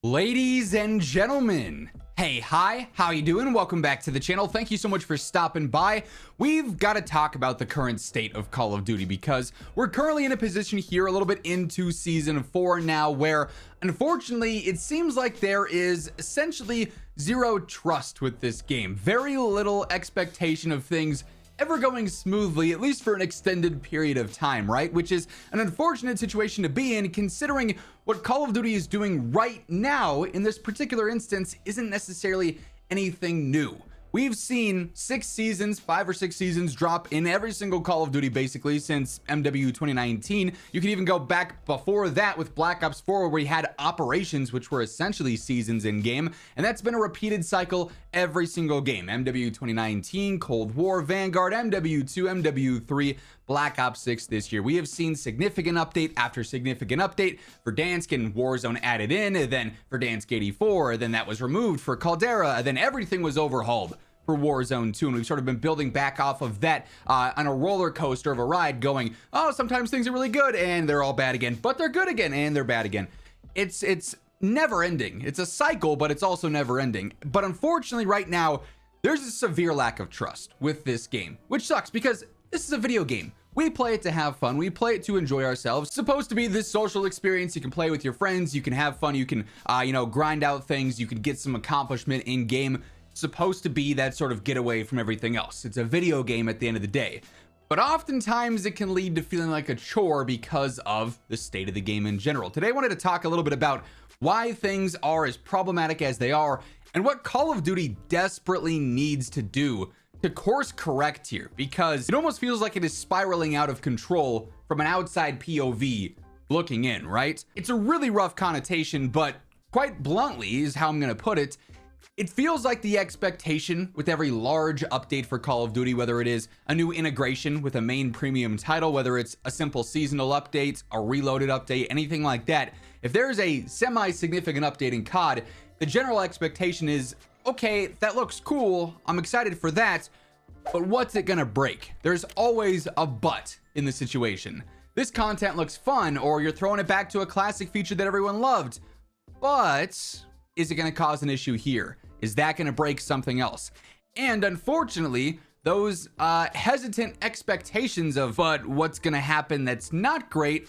Ladies and gentlemen, hey, hi, how you doing? Welcome back to the channel. Thank you so much for stopping by. We've got to talk about the current state of Call of Duty because we're currently in a position here a little bit into season 4 now where unfortunately it seems like there is essentially zero trust with this game. Very little expectation of things ever going smoothly, at least for an extended period of time, right? Which is an unfortunate situation to be in, considering what Call of Duty is doing right now in this particular instance isn't necessarily anything new. We've seen 5 or 6 seasons drop in every single Call of Duty basically since MW 2019. You can even go back before that with Black Ops 4 where we had operations, which were essentially seasons in game, and that's been a repeated cycle every single game. MW 2019, Cold War, Vanguard, MW2, MW3, Black Ops 6 this year. We have seen significant update after significant update. Verdansk and Warzone added in, and then Verdansk 84, then that was removed for Caldera, and then everything was overhauled for Warzone 2, and we've sort of been building back off of that on a roller coaster of a ride going, oh, sometimes things are really good and they're all bad again, but they're good again and they're bad again. It's never ending. It's a cycle, but it's also never ending. But unfortunately right now there's a severe lack of trust with this game, which sucks because this is a video game. We play it to have fun. We play it to enjoy ourselves. It's supposed to be this social experience. You can play with your friends. You can have fun. You can, grind out things. You can get some accomplishment in game. It's supposed to be that sort of getaway from everything else. It's a video game at the end of the day. But oftentimes it can lead to feeling like a chore because of the state of the game in general. Today I wanted to talk a little bit about why things are as problematic as they are and what Call of Duty desperately needs to do to course correct here, because it almost feels like it is spiraling out of control from an outside POV looking in, right? It's a really rough connotation, but quite bluntly is how I'm going to put it. It feels like the expectation with every large update for Call of Duty, whether it is a new integration with a main premium title, whether it's a simple seasonal update, a reloaded update, anything like that. If there's a semi-significant update in COD, the general expectation is, okay, that looks cool, I'm excited for that, but what's it gonna break? There's always a but in the situation. This content looks fun, or you're throwing it back to a classic feature that everyone loved, but is it gonna cause an issue here? Is that gonna break something else? And unfortunately, those hesitant expectations of but what's gonna happen that's not great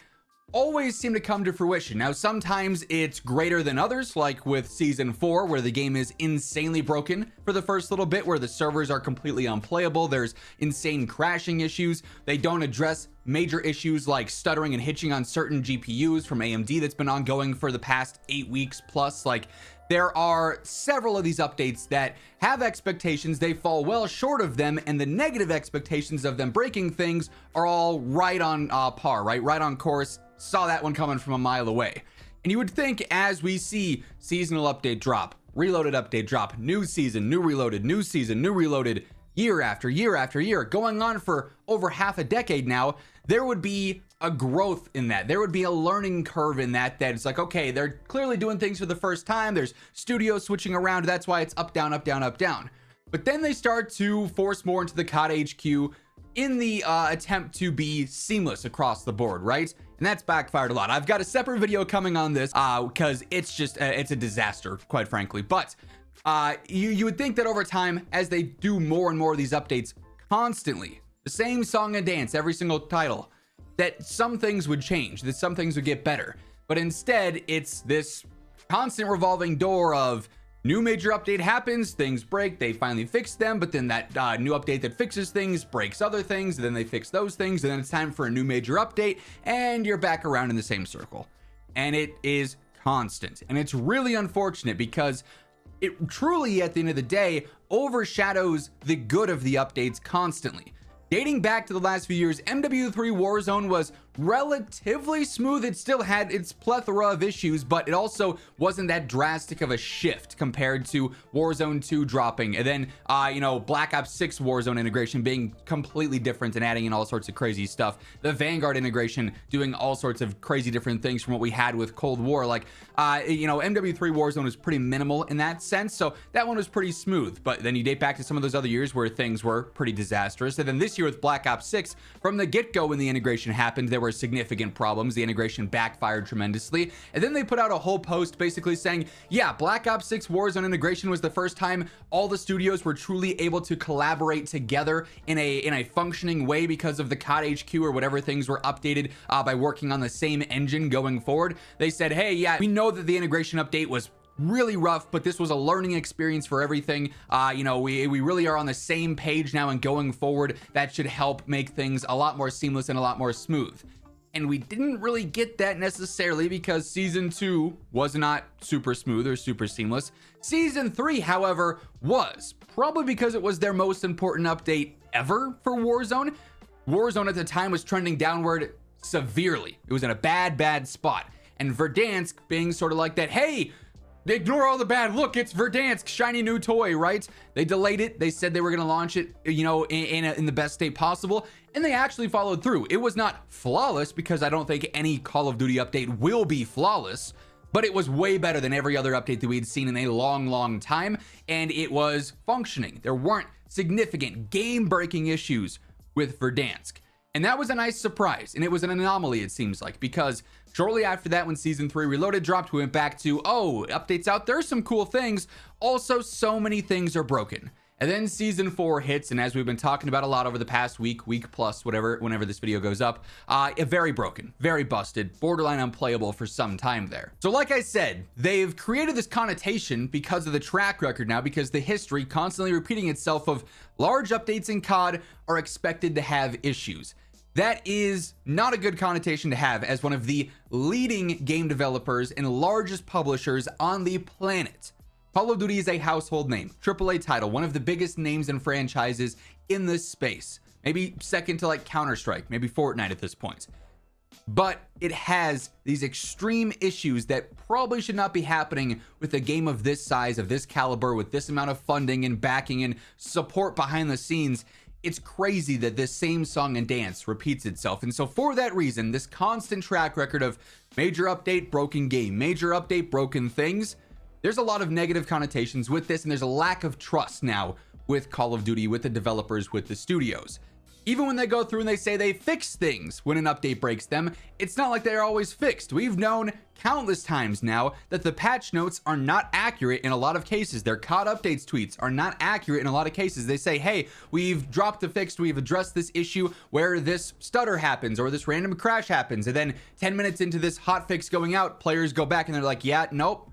always seem to come to fruition. Now, sometimes it's greater than others, like with season 4, where the game is insanely broken for the first little bit, where the servers are completely unplayable. There's insane crashing issues. They don't address major issues like stuttering and hitching on certain GPUs from AMD that's been ongoing for the past 8 weeks plus. Like, there are several of these updates that have expectations, they fall well short of them, and the negative expectations of them breaking things are all right on par, right on course. Saw that one coming from a mile away. And you would think, as we see seasonal update drop, reloaded update drop, new season, new reloaded, new season, new reloaded, year after year after year, going on for over half a decade now, there would be a growth in that. There would be a learning curve in that it's like, okay, they're clearly doing things for the first time. There's studios switching around. That's why it's up, down, up, down, up, down. But then they start to force more into the COD HQ in the attempt to be seamless across the board, right? And that's backfired a lot. I've got a separate video coming on this because it's just it's a disaster, quite frankly. But you would think that over time, as they do more and more of these updates constantly, the same song and dance every single title, that some things would change, that some things would get better. But instead, it's this constant revolving door of new major update happens, things break, they finally fix them, but then that new update that fixes things breaks other things, and then they fix those things, and then it's time for a new major update, and you're back around in the same circle. And it is constant. And it's really unfortunate because it truly, at the end of the day, overshadows the good of the updates constantly. Dating back to the last few years, MW3 Warzone was relatively smooth. It still had its plethora of issues, but it also wasn't that drastic of a shift compared to Warzone 2 dropping, and then Black Ops 6 Warzone integration being completely different and adding in all sorts of crazy stuff. The Vanguard integration doing all sorts of crazy different things from what we had with Cold War. Like MW3 Warzone was pretty minimal in that sense, so that one was pretty smooth. But then you date back to some of those other years where things were pretty disastrous, and then this year with Black Ops 6, from the get-go when the integration happened, there were were significant problems. The integration backfired tremendously. And then they put out a whole post basically saying, yeah, Black Ops 6 Warzone integration was the first time all the studios were truly able to collaborate together in a functioning way because of the COD HQ or whatever things were updated by working on the same engine going forward. They said, hey, yeah, we know that the integration update was really rough, but this was a learning experience for everything. You know, we really are on the same page now, and going forward, that should help make things a lot more seamless and a lot more smooth. And we didn't really get that necessarily because Season 2 was not super smooth or super seamless. Season 3, however, was, probably because it was their most important update ever for Warzone. Warzone at the time was trending downward severely. It was in a bad spot. And Verdansk being sort of like that, hey, ignore all the bad. Look, it's Verdansk, shiny new toy, right? They delayed it. They said they were going to launch it, you know, in the best state possible. And they actually followed through. It was not flawless because I don't think any Call of Duty update will be flawless, but it was way better than every other update that we had seen in a long time. And it was functioning. There weren't significant game-breaking issues with Verdansk. And that was a nice surprise, and it was an anomaly, it seems like, because shortly after that, when Season 3 Reloaded dropped, we went back to, oh, updates out, there's some cool things. Also, so many things are broken. And then Season 4 hits, and as we've been talking about a lot over the past week plus, whatever, whenever this video goes up, very broken, very busted, borderline unplayable for some time there. So like I said, they've created this connotation because of the track record now, because the history constantly repeating itself of large updates in COD are expected to have issues. That is not a good connotation to have as one of the leading game developers and largest publishers on the planet. Call of Duty is a household name, AAA title, one of the biggest names and franchises in this space. Maybe second to like Counter-Strike, maybe Fortnite at this point. But it has these extreme issues that probably should not be happening with a game of this size, of this caliber, with this amount of funding and backing and support behind the scenes. It's crazy that this same song and dance repeats itself. And so for that reason, this constant track record of major update, broken game, major update, broken things, there's a lot of negative connotations with this, and there's a lack of trust now with Call of Duty, with the developers, with the studios. Even when they go through and they say they fix things when an update breaks them, it's not like they're always fixed. We've known countless times now that the patch notes are not accurate in a lot of cases. Their COD updates tweets are not accurate in a lot of cases. They say, hey, we've dropped the fix, we've addressed this issue where this stutter happens or this random crash happens. And then 10 minutes into this hot fix going out, players go back and they're like, yeah, nope,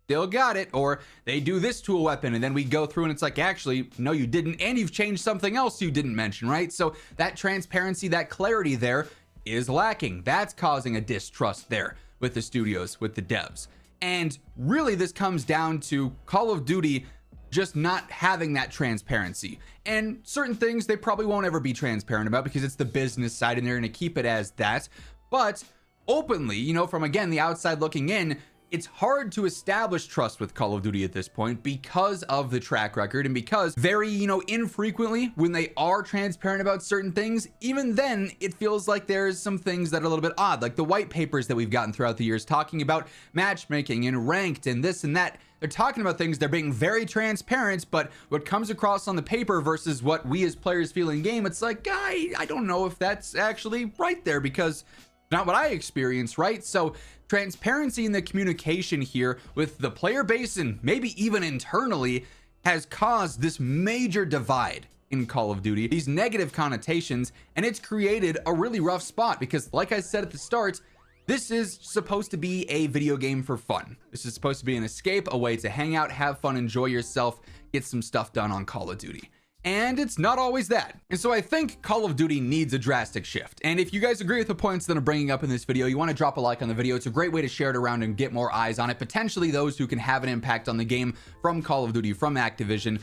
still got it. Or they do this to a weapon and then we go through and it's like, actually, no, you didn't. And you've changed something else you didn't mention, right? So that transparency, that clarity there is lacking. That's causing a distrust there with the studios, with the devs. And really this comes down to Call of Duty just not having that transparency. And certain things they probably won't ever be transparent about because it's the business side and they're going to keep it as that. But openly, you know, from again, the outside looking in, it's hard to establish trust with Call of Duty at this point because of the track record and because very, you know, infrequently when they are transparent about certain things, even then it feels like there's some things that are a little bit odd, like the white papers that we've gotten throughout the years talking about matchmaking and ranked and this and that. They're talking about things, they're being very transparent, but what comes across on the paper versus what we as players feel in game, it's like, I don't know if that's actually right there because not what I experienced, right? So transparency in the communication here with the player base and maybe even internally has caused this major divide in Call of Duty, these negative connotations, and it's created a really rough spot because like I said at the start, this is supposed to be a video game for fun. This is supposed to be an escape, a way to hang out, have fun, enjoy yourself, get some stuff done on Call of Duty. And it's not always that. And so I think Call of Duty needs a drastic shift. And if you guys agree with the points that I'm bringing up in this video, you want to drop a like on the video. It's a great way to share it around and get more eyes on it. Potentially those who can have an impact on the game from Call of Duty, from Activision.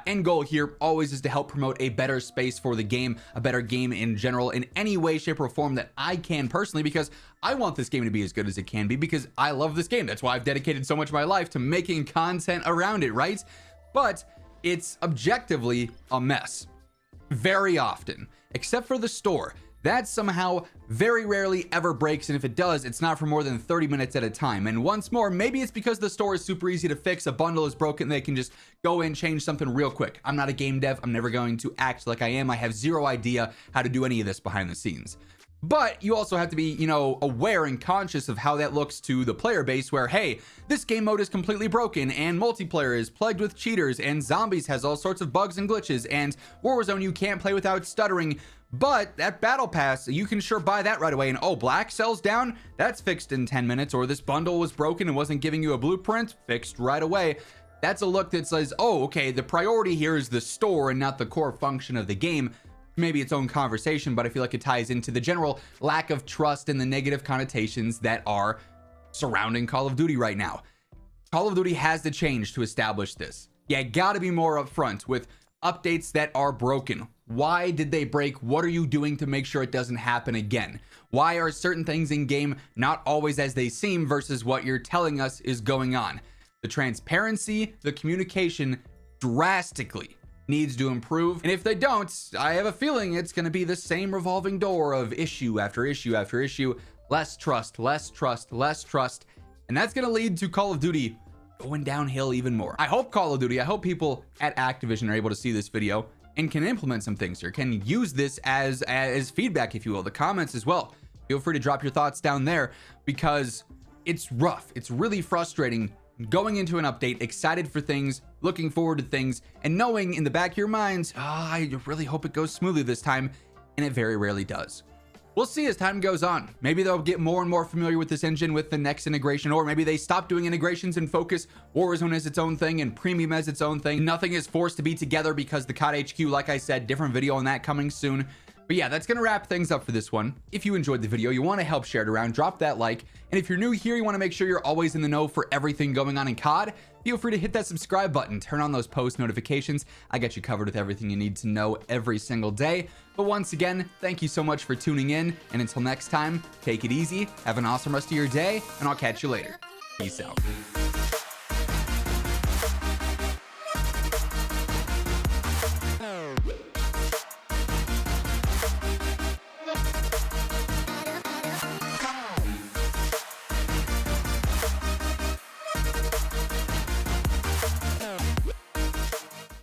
End goal here always is to help promote a better space for the game, a better game in general, in any way, shape, or form that I can personally, because I want this game to be as good as it can be because I love this game. That's why I've dedicated so much of my life to making content around it, right? But it's objectively a mess very often, except for the store. That somehow very rarely ever breaks, and if it does, it's not for more than 30 minutes at a time. And once more, maybe it's because the store is super easy to fix, a bundle is broken, they can just go in, change something real quick. I'm not a game dev, I'm never going to act like I am. I have zero idea how to do any of this behind the scenes. But you also have to be, you know, aware and conscious of how that looks to the player base where, hey, this game mode is completely broken and multiplayer is plagued with cheaters and zombies has all sorts of bugs and glitches and Warzone you can't play without stuttering. But that battle pass, you can sure buy that right away. And oh, black cells down, that's fixed in 10 minutes. Or this bundle was broken and wasn't giving you a blueprint, fixed right away. That's a look that says, oh, okay, the priority here is the store and not the core function of the game. Maybe its own conversation, but I feel like it ties into the general lack of trust and the negative connotations that are surrounding Call of Duty right now. Call of Duty has to change to establish this. You gotta be more upfront with updates that are broken. Why did they break? What are you doing to make sure it doesn't happen again? Why are certain things in game not always as they seem versus what you're telling us is going on? The transparency, the communication drastically needs to improve. And if they don't, I have a feeling it's going to be the same revolving door of issue after issue after issue. Less trust, less trust, less trust. And that's going to lead to Call of Duty going downhill even more. I hope I hope people at Activision are able to see this video and can implement some things here, can use this as feedback, if you will, the comments as well. Feel free to drop your thoughts down there because it's rough. It's really frustrating going into an update, excited for things, looking forward to things, and knowing in the back of your minds, I really hope it goes smoothly this time, and it very rarely does. We'll see as time goes on. Maybe they'll get more and more familiar with this engine with the next integration, or maybe they stop doing integrations and focus Warzone as its own thing and Premium as its own thing. Nothing is forced to be together because the COD HQ, like I said, different video on that coming soon. But yeah, that's gonna wrap things up for this one. If you enjoyed the video, you want to help share it around, drop that like. And if you're new here, you want to make sure you're always in the know for everything going on in COD, feel free to hit that subscribe button, turn on those post notifications. I got you covered with everything you need to know every single day. But once again, thank you so much for tuning in. And until next time, take it easy, have an awesome rest of your day, and I'll catch you later. Peace out.